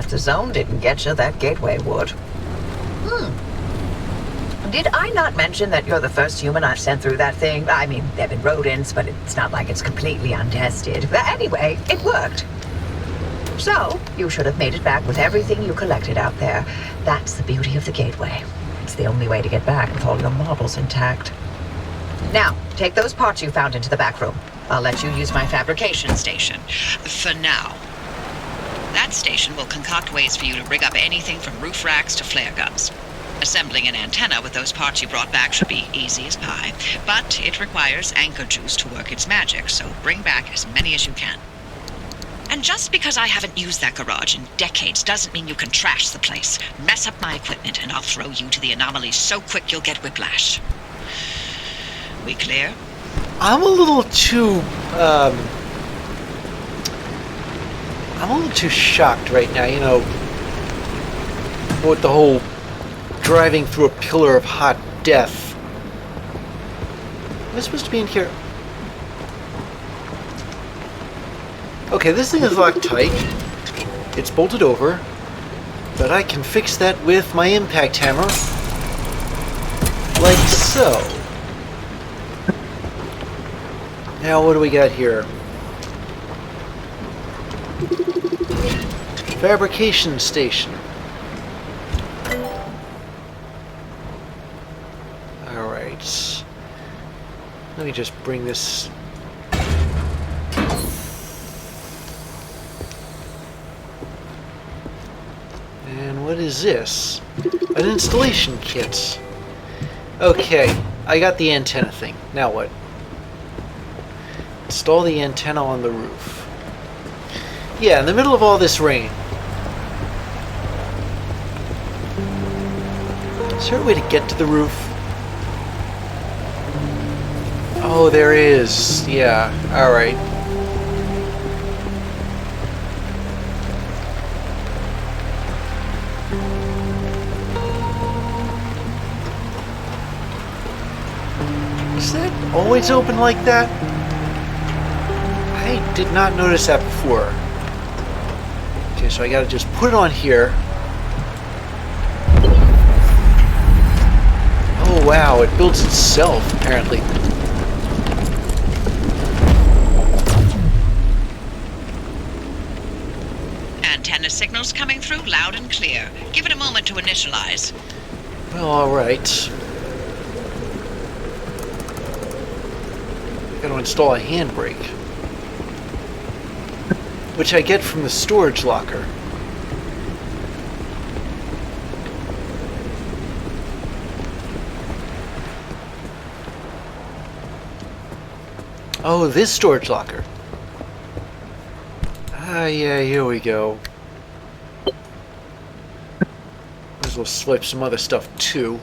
if the zone didn't get you, that gateway would. Did I not mention that you're the first human I've sent through that thing? I mean, there've been rodents, but it's not like it's completely untested. But anyway, it worked. So, you should have made it back with everything you collected out there. That's the beauty of the gateway. It's the only way to get back with all your marbles intact. Now, take those parts you found into the back room. I'll let you use my fabrication station. For now. That station will concoct ways for you to rig up anything from roof racks to flare guns. Assembling an antenna with those parts you brought back should be easy as pie, but it requires anchor juice to work its magic, so bring back as many as you can. And just because I haven't used that garage in decades doesn't mean you can trash the place. Mess up my equipment and I'll throw you to the anomalies so quick you'll get whiplash. We clear? I'm a little too shocked right now, you know, with the whole driving through a pillar of hot death. Am I supposed to be in here? Okay, this thing is locked tight. It's bolted over. But I can fix that with my impact hammer. Like so. Now what do we got here? Fabrication station. Alright. Let me just bring this... And what is this? An installation kit. Okay, I got the antenna thing. Now what? Install the antenna on the roof. Yeah, in the middle of all this rain. Is there a way to get to the roof? Oh, there is. Yeah, alright. Is that always open like that? I did not notice that before. Okay, so I gotta just put it on here. Oh wow, it builds itself, apparently. Antenna signals coming through loud and clear. Give it a moment to initialize. Well, alright. Gotta install a handbrake. Which I get from the storage locker. Oh, this storage locker. Ah, yeah, here we go. Might as well slip some other stuff too.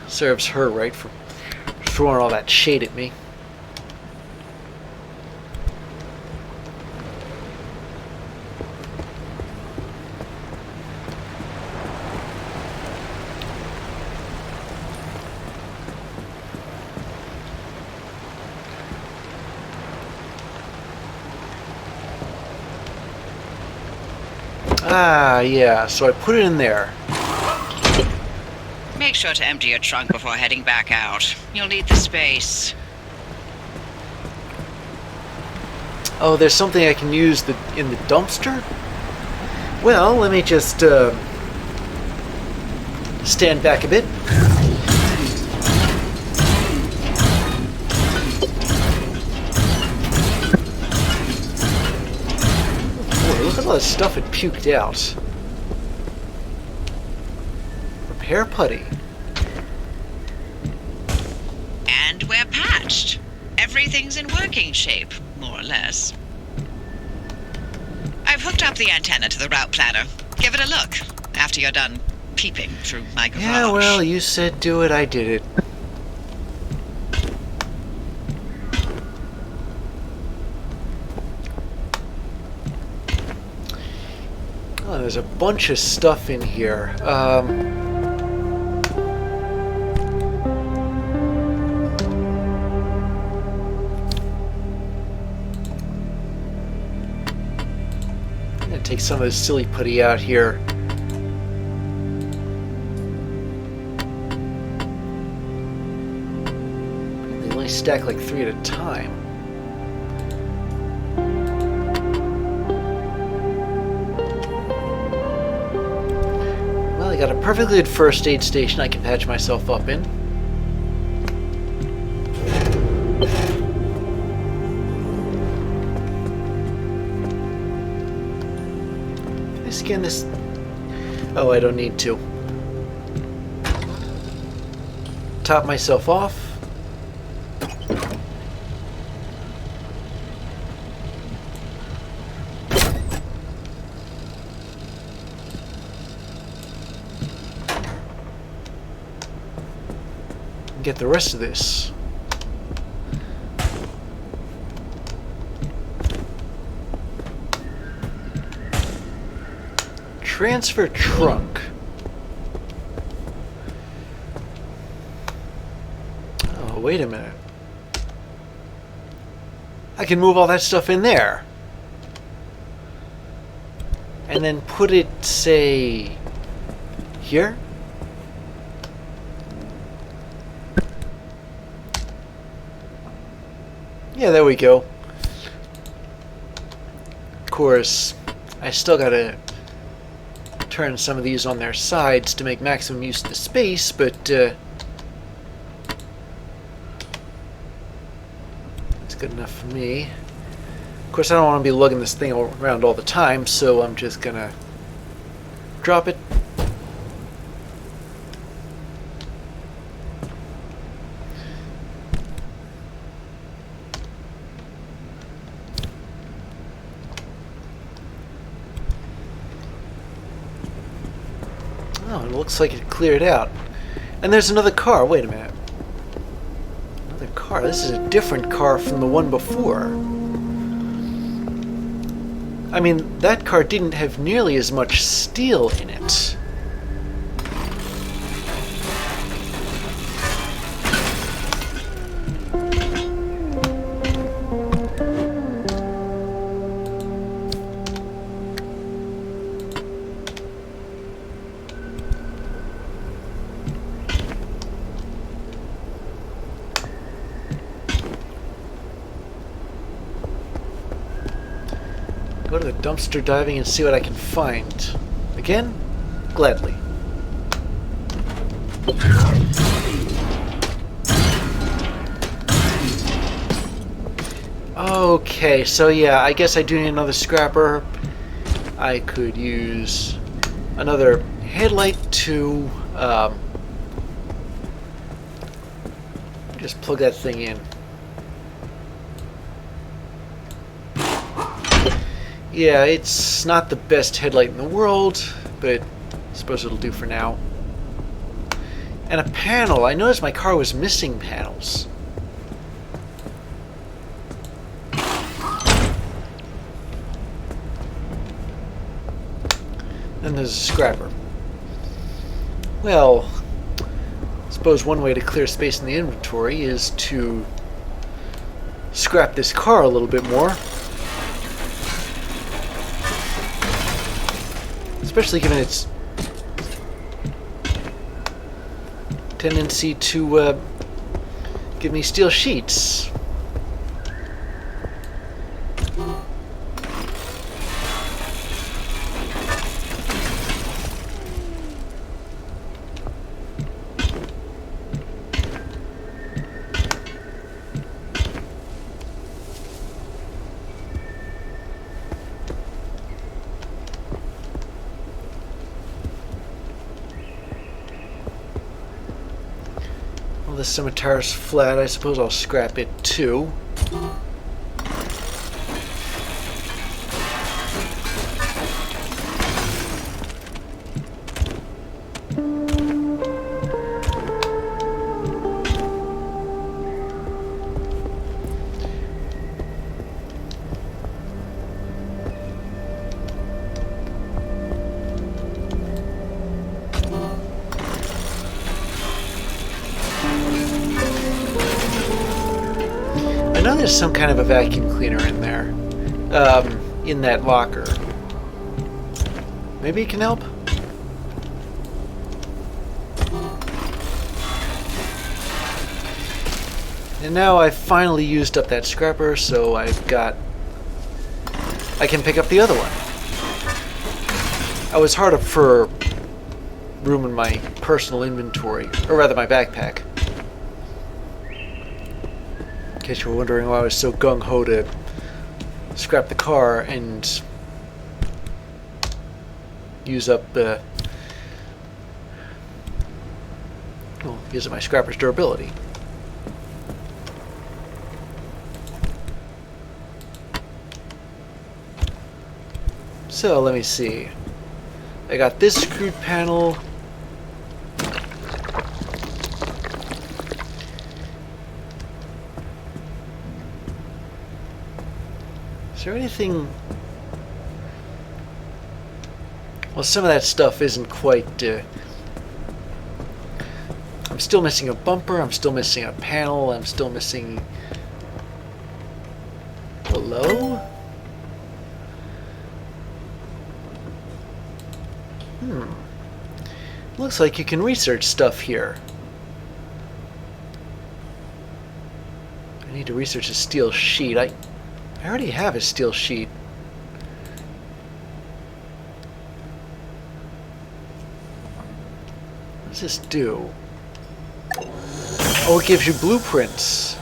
Serves her right for throwing all that shade at me. Ah, yeah, so I put it in there. Make sure to empty your trunk before heading back out. You'll need the space. Oh, there's something I can use in the dumpster? Well, let me just stand back a bit. Look at all the stuff it puked out. Repair putty. And we're patched. Everything's in working shape, more or less. I've hooked up the antenna to the route planner. Give it a look after you're done peeping through my garage. Yeah, well, you said do it, I did it. Oh, there's a bunch of stuff in here. some of this silly putty out here. They only stack like 3 at a time. Well, I got a perfectly good first aid station I can patch myself up in. Scan this. Oh, I don't need to. Top myself off. Get the rest of this. Transfer trunk. Oh, wait a minute. I can move all that stuff in there. And then put it, say, here? Yeah, there we go. Of course, I still gotta turn some of these on their sides to make maximum use of the space, but it's good enough for me. Of course, I don't want to be lugging this thing around all the time, so I'm just gonna drop it. Oh, it looks like it cleared out. And there's another car. Wait a minute. Another car. This is a different car from the one before. I mean, that car didn't have nearly as much steel in it. Go to the dumpster diving and see what I can find. Again? Gladly. Okay, so yeah, I guess I do need another scrapper. I could use another headlight to just plug that thing in. Yeah, it's not the best headlight in the world, but I suppose it'll do for now. And a panel. I noticed my car was missing panels. Then there's a scrapper. Well, I suppose one way to clear space in the inventory is to scrap this car a little bit more. Especially given its tendency to give me steel sheets. Well, the scimitar's flat. I suppose I'll scrap it too. I know there's some kind of a vacuum cleaner in there, in that locker. Maybe it can help? And now I've finally used up that scrapper, so I can pick up the other one. I was hard up for room in my personal inventory, or rather my backpack. In case you were wondering why I was so gung-ho to scrap the car and use up use up my scrapper's durability. So let me see. I got this crude panel. Is there anything? Well, some of that stuff isn't quite. I'm still missing a bumper. I'm still missing a panel. I'm still missing. Hello? Looks like you can research stuff here. I need to research a steel sheet. I already have a steel sheet. What does this do? Oh, it gives you blueprints.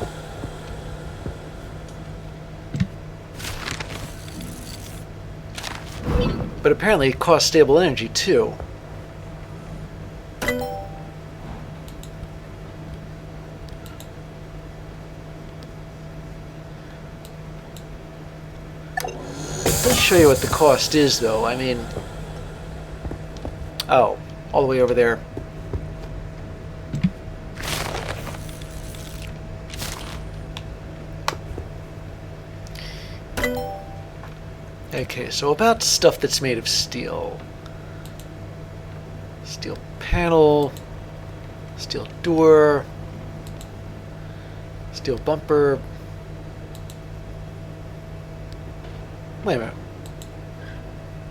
But apparently it costs stable energy too. Let's show you what the cost is, though. I mean... Oh, all the way over there. Okay, so about stuff that's made of steel. Steel panel, steel door, steel bumper. Wait a minute.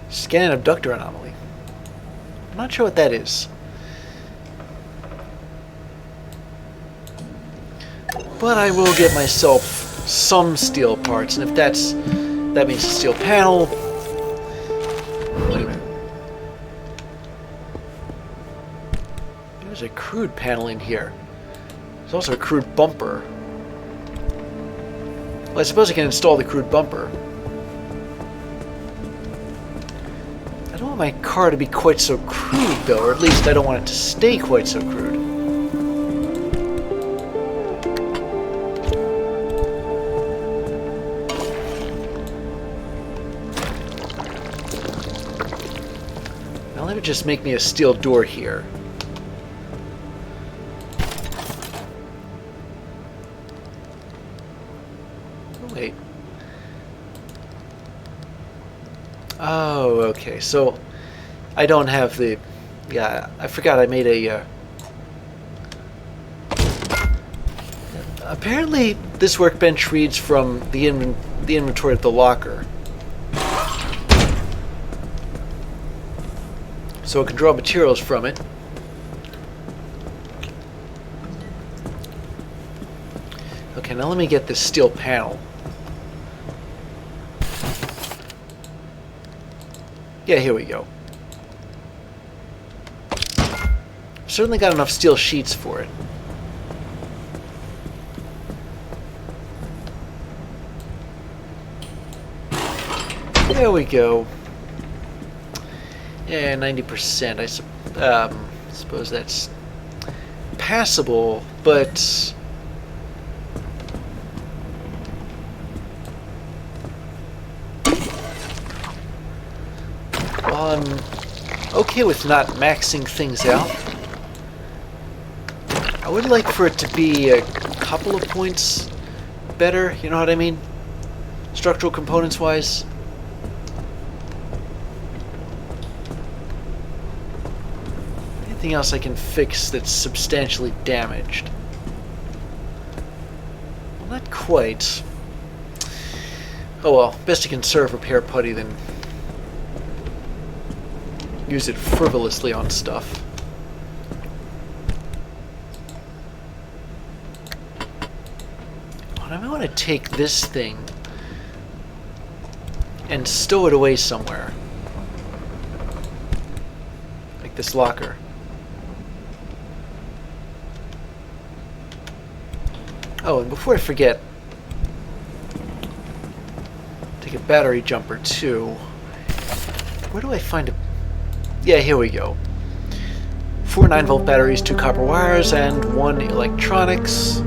Scan abductor anomaly. I'm not sure what that is. But I will get myself some steel parts, and if that means a steel panel. Wait a minute. There's a crude panel in here. There's also a crude bumper. Well, I suppose I can install the crude bumper. I don't want my car to be quite so crude, though, or at least I don't want it to stay quite so crude. Now let me just make me a steel door here. Oh, wait. Oh, okay. So I don't have the... Yeah, I forgot I made a... Apparently, this workbench reads from the inventory of the locker. So it can draw materials from it. Okay, now let me get this steel panel. Yeah, here we go. Certainly got enough steel sheets for it. There we go. Yeah, 90%. I suppose that's passable, but... Well, I'm okay with not maxing things out. I would like for it to be a couple of points better, you know what I mean? Structural components-wise. Anything else I can fix that's substantially damaged? Well, not quite. Oh well, best to conserve repair putty than use it frivolously on stuff. I might want to take this thing and stow it away somewhere. Like this locker. Oh, and before I forget, take a battery jumper too. Where do I find a... Yeah, here we go. 4 9-volt batteries, 2 copper wires, and 1 electronics.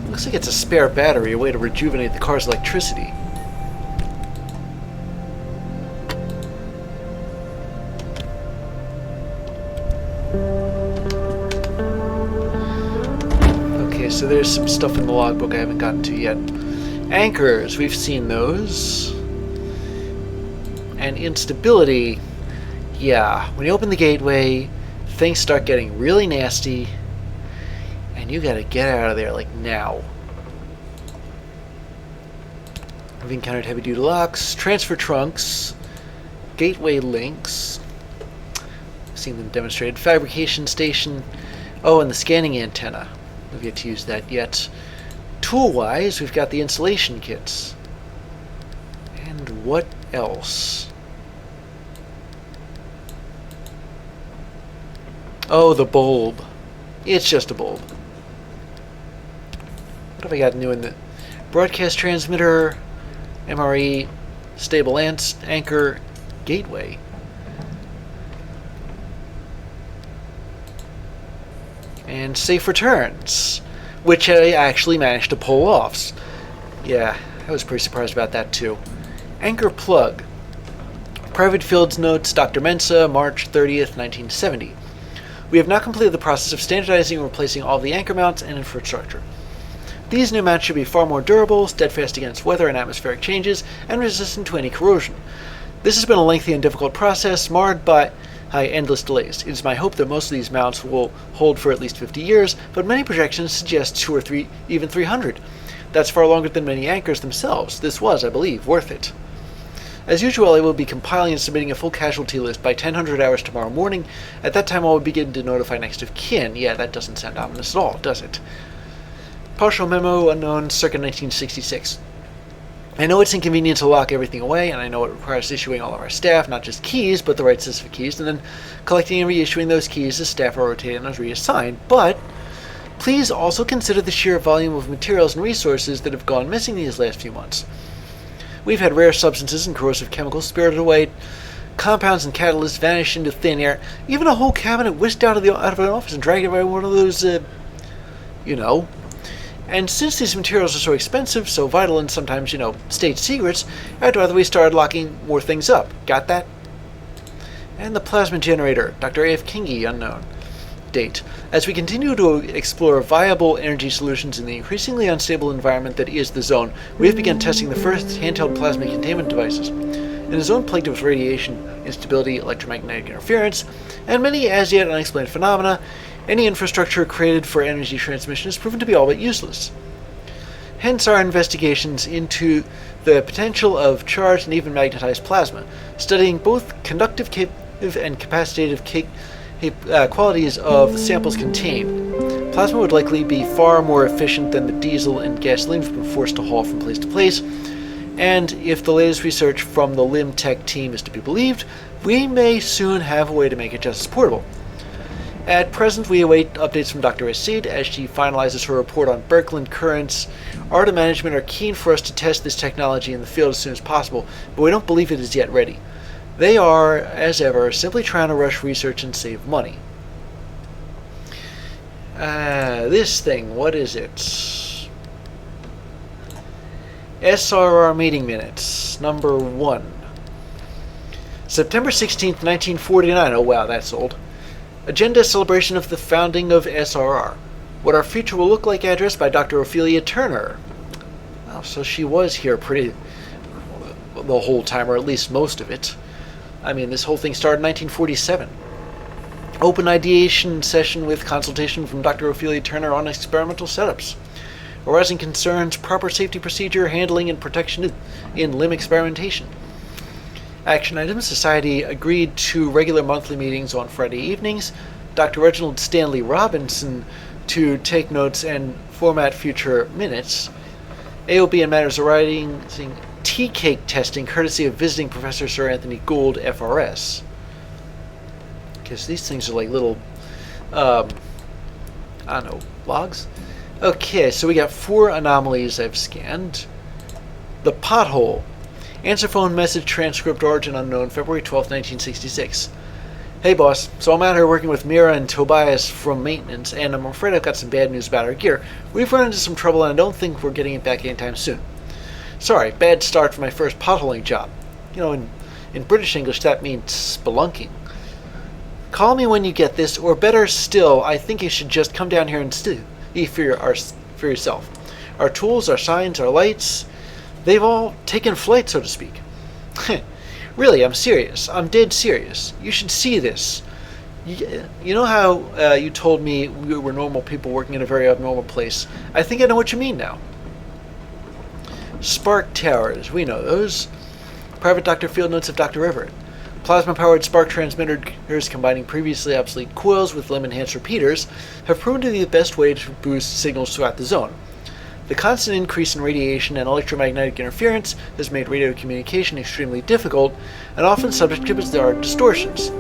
Looks like it's a spare battery, a way to rejuvenate the car's electricity. Okay, so there's some stuff in the logbook I haven't gotten to yet. Anchors, we've seen those. And instability, yeah, when you open the gateway, things start getting really nasty, and you gotta get out of there, like, now. We've encountered heavy-duty locks, transfer trunks, gateway links. I've seen them demonstrated. Fabrication station. Oh, and the scanning antenna. We've yet to use that yet. Tool-wise, we've got the installation kits. And what else? Oh, the bulb. It's just a bulb. What have I got new in the broadcast transmitter, MRE, stable anchor, gateway? And safe returns, which I actually managed to pull off. Yeah, I was pretty surprised about that too. Anchor plug. Private Fields Notes, Dr. Mensa, March 30th, 1970. We have now completed the process of standardizing and replacing all of the anchor mounts and infrastructure. These new mounts should be far more durable, steadfast against weather and atmospheric changes, and resistant to any corrosion. This has been a lengthy and difficult process, marred by endless delays. It is my hope that most of these mounts will hold for at least 50 years, but many projections suggest 2 or 3, even 300. That's far longer than many anchors themselves. This was, I believe, worth it. As usual, I will be compiling and submitting a full casualty list by 1000 hours tomorrow morning. At that time, I will begin to notify next of kin. Yeah, that doesn't sound ominous at all, does it? Partial memo unknown, circa 1966. I know it's inconvenient to lock everything away, and I know it requires issuing all of our staff, not just keys, but the right sets of keys, and then collecting and reissuing those keys as staff are rotated and as reassigned. But please also consider the sheer volume of materials and resources that have gone missing these last few months. We've had rare substances and corrosive chemicals spirited away, compounds and catalysts vanish into thin air, even a whole cabinet whisked out of an office and dragged by one of those, And since these materials are so expensive, so vital, and sometimes, state secrets, I'd rather we started locking more things up. Got that? And the plasma generator, Dr. A.F. Kingi, unknown. Date. As we continue to explore viable energy solutions in the increasingly unstable environment that is the zone, we have begun testing the first handheld plasma containment devices. In a zone plagued with radiation, instability, electromagnetic interference, and many as yet unexplained phenomena, any infrastructure created for energy transmission has proven to be all but useless. Hence our investigations into the potential of charged and even magnetized plasma, studying both conductive and capacitative qualities of the samples contained. Plasma would likely be far more efficient than the diesel and gasoline we've been forced to haul from place to place, and if the latest research from the LIM Tech team is to be believed, we may soon have a way to make it just as portable. At present, we await updates from Dr. Asid as she finalizes her report on Birkeland currents. ARDA management are keen for us to test this technology in the field as soon as possible, but we don't believe it is yet ready. They are, as ever, simply trying to rush research and save money. This thing, what is it? SRR meeting minutes, number 1. September 16th, 1949. Oh wow, that's old. Agenda celebration of the founding of SRR. What our future will look like address by Dr. Ophelia Turner. Oh, so she was here the whole time, or at least most of it. I mean, this whole thing started in 1947. Open ideation session with consultation from Dr. Ophelia Turner on experimental setups. Arising concerns, proper safety procedure, handling and protection in limb experimentation. Action items: Society agreed to regular monthly meetings on Friday evenings. Dr. Reginald Stanley Robinson to take notes and format future minutes. AOB and matters arising tea cake testing courtesy of visiting Professor Sir Anthony Gould, FRS. Because these things are like little, I don't know, logs? Okay, so we got 4 anomalies I've scanned. The pothole. Answer phone message transcript origin unknown, February 12th, 1966. Hey boss, so I'm out here working with Mira and Tobias from maintenance, and I'm afraid I've got some bad news about our gear. We've run into some trouble and I don't think we're getting it back anytime soon. Sorry, bad start for my first potholing job. You know, in British English that means spelunking. Call me when you get this, or better still, I think you should just come down here and see for yourself. Our tools, our signs, our lights, they've all taken flight, so to speak. Really, I'm serious. I'm dead serious. You should see this. You know how you told me we were normal people working in a very abnormal place? I think I know what you mean now. Spark towers. We know those. Private Doctor field notes of Dr. Everett. Plasma-powered spark transmitters combining previously obsolete coils with limb-enhanced repeaters have proven to be the best way to boost signals throughout the zone. The constant increase in radiation and electromagnetic interference has made radio communication extremely difficult and often subject to bizarre distortions.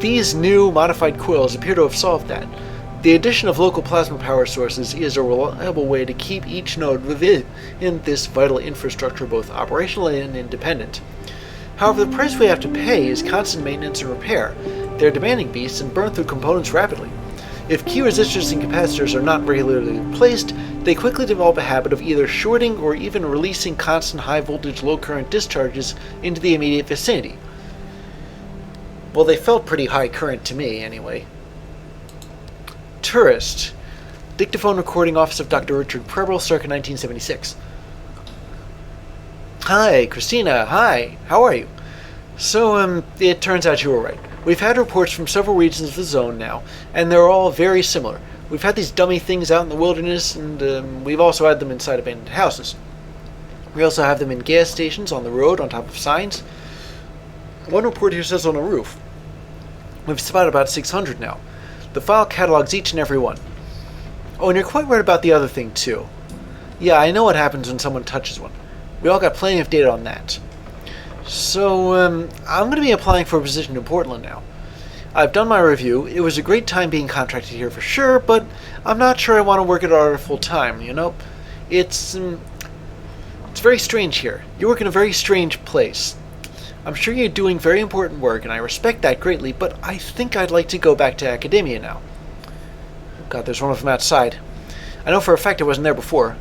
These new modified coils appear to have solved that. The addition of local plasma power sources is a reliable way to keep each node within this vital infrastructure both operational and independent. However, the price we have to pay is constant maintenance and repair. They're demanding beasts and burn through components rapidly. If key resistors and capacitors are not regularly replaced, they quickly develop a habit of either shorting or even releasing constant high-voltage, low-current discharges into the immediate vicinity. Well, they felt pretty high current to me, anyway. Tourist. Dictaphone recording office of Dr. Richard Preble, circa 1976. Hi, Christina. Hi. How are you? So, it turns out you were right. We've had reports from several regions of the zone now, and they're all very similar. We've had these dummy things out in the wilderness, and we've also had them inside abandoned houses. We also have them in gas stations, on the road, on top of signs. One report here says on a roof. We've spotted about 600 now. The file catalogs each and every one. Oh, and you're quite right about the other thing, too. Yeah, I know what happens when someone touches one. We all got plenty of data on that. So, I'm going to be applying for a position in Portland now. I've done my review. It was a great time being contracted here for sure, but I'm not sure I want to work at ARDA full time, you know? It's very strange here. You work in a very strange place. I'm sure you're doing very important work, and I respect that greatly, but I think I'd like to go back to academia now. God, there's one of them outside. I know for a fact I wasn't there before.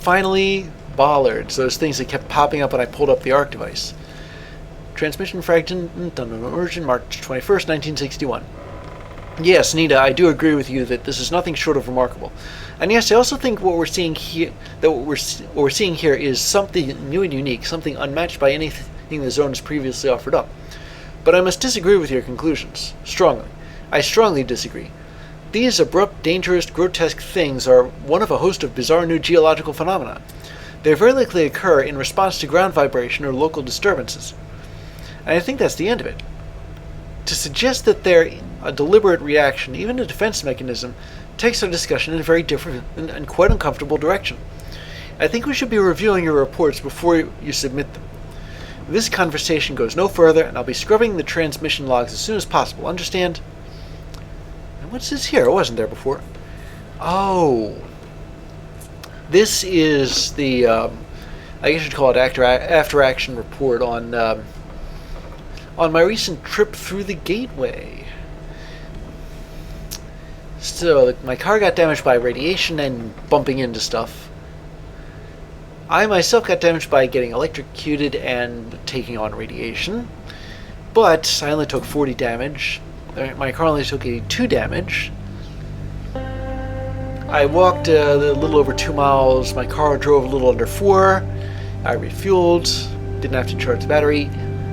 Finally, bollards, those things that kept popping up when I pulled up the ARC device. Transmission fragment on immersion, March 21st, 1961. Yes, Nita, I do agree with you that this is nothing short of remarkable. And yes, I also think what we're seeing here is something new and unique, something unmatched by anything the zone has previously offered up. But I must disagree with your conclusions. Strongly. I strongly disagree. These abrupt, dangerous, grotesque things are one of a host of bizarre new geological phenomena. They very likely occur in response to ground vibration or local disturbances. And I think that's the end of it. To suggest that they're a deliberate reaction, even a defense mechanism, takes our discussion in a very different and quite uncomfortable direction. I think we should be reviewing your reports before you submit them. This conversation goes no further, and I'll be scrubbing the transmission logs as soon as possible. Understand? And what's this here? It wasn't there before. Oh. This is the, I guess you'd call it after-action report on my recent trip through the gateway. So, my car got damaged by radiation and bumping into stuff. I myself got damaged by getting electrocuted and taking on radiation. But I only took 40 damage. My car only took 82 damage. I walked a little over 2 miles. My car drove a little under 4. I refueled. Didn't have to charge the battery.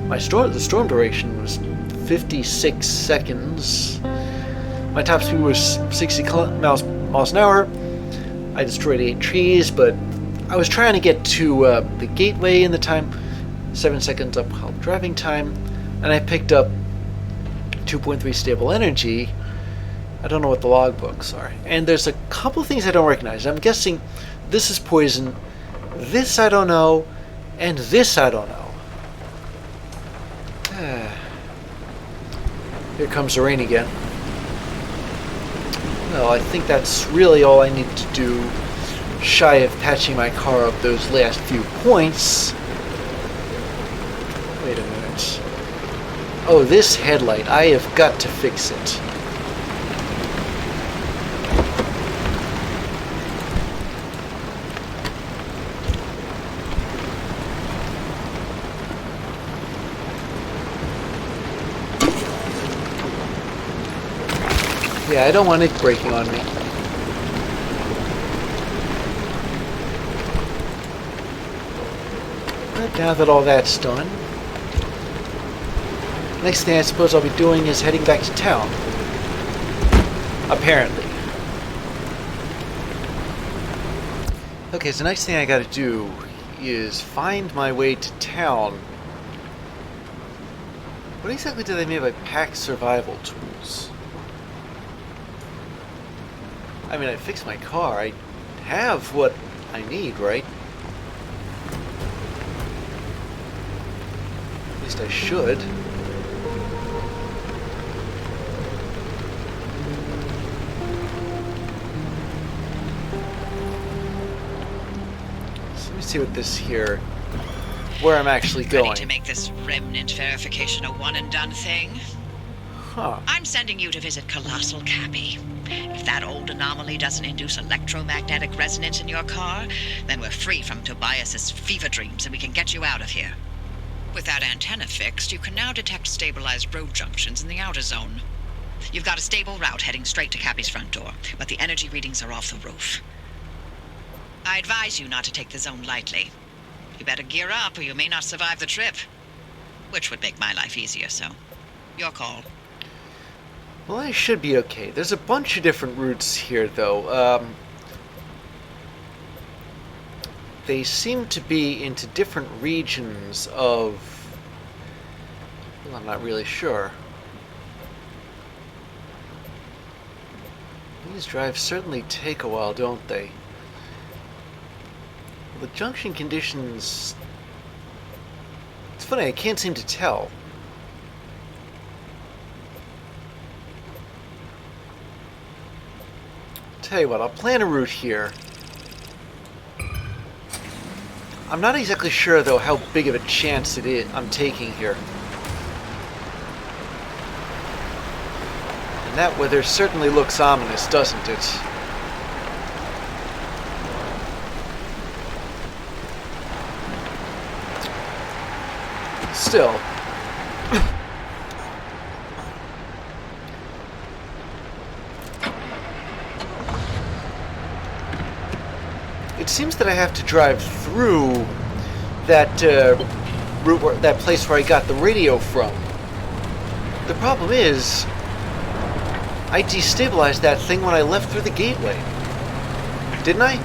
The storm duration was 56 seconds. My top speed was 60 miles an hour. I destroyed 8 trees, but I was trying to get to the gateway in the time. 7 seconds up while driving time, and I picked up 2.3 stable energy. I don't know what the logbooks are. And there's a couple things I don't recognize. I'm guessing this is poison, this I don't know, and this I don't know. Here comes the rain again. Well, I think that's really all I need to do, shy of patching my car up those last few points. Wait a minute. Oh, this headlight. I have got to fix it. Yeah, I don't want it breaking on me. But now that all that's done, next thing I suppose I'll be doing is heading back to town. Apparently. Okay, so the next thing I gotta do is find my way to town. What exactly do they mean by pack survival tools? I mean, I fixed my car. I have what I need, right? At least I should. So let me see what this here, where I'm actually going. Ready to make this remnant verification a one-and-done thing? Huh. I'm sending you to visit Colossal Cappy. If that old anomaly doesn't induce electromagnetic resonance in your car, then we're free from Tobias's fever dreams and we can get you out of here. With that antenna fixed, you can now detect stabilized road junctions in the outer zone. You've got a stable route heading straight to Cappy's front door, but the energy readings are off the roof. I advise you not to take the zone lightly. You better gear up or you may not survive the trip. Which would make my life easier, so your call. Well, I should be okay. There's a bunch of different routes here, though. They seem to be into different regions of... Well, I'm not really sure. These drives certainly take a while, don't they? The junction conditions... It's funny, I can't seem to tell. Tell you what, I'll plan a route here. I'm not exactly sure, though, how big of a chance it is I'm taking here. And that weather certainly looks ominous, doesn't it? Still. It seems that I have to drive through that route, that place where I got the radio from. The problem is, I destabilized that thing when I left through the gateway. Didn't I?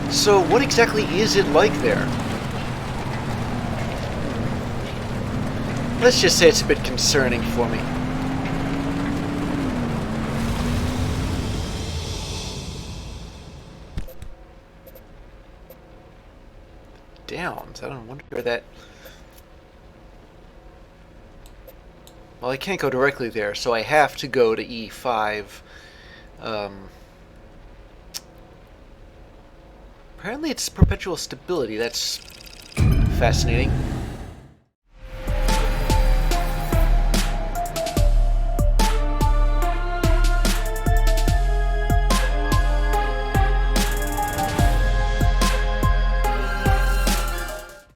So what exactly is it like there? Let's just say it's a bit concerning for me. Downs. I don't wonder where that... Well, I can't go directly there, so I have to go to E5. Apparently it's perpetual stability. That's fascinating.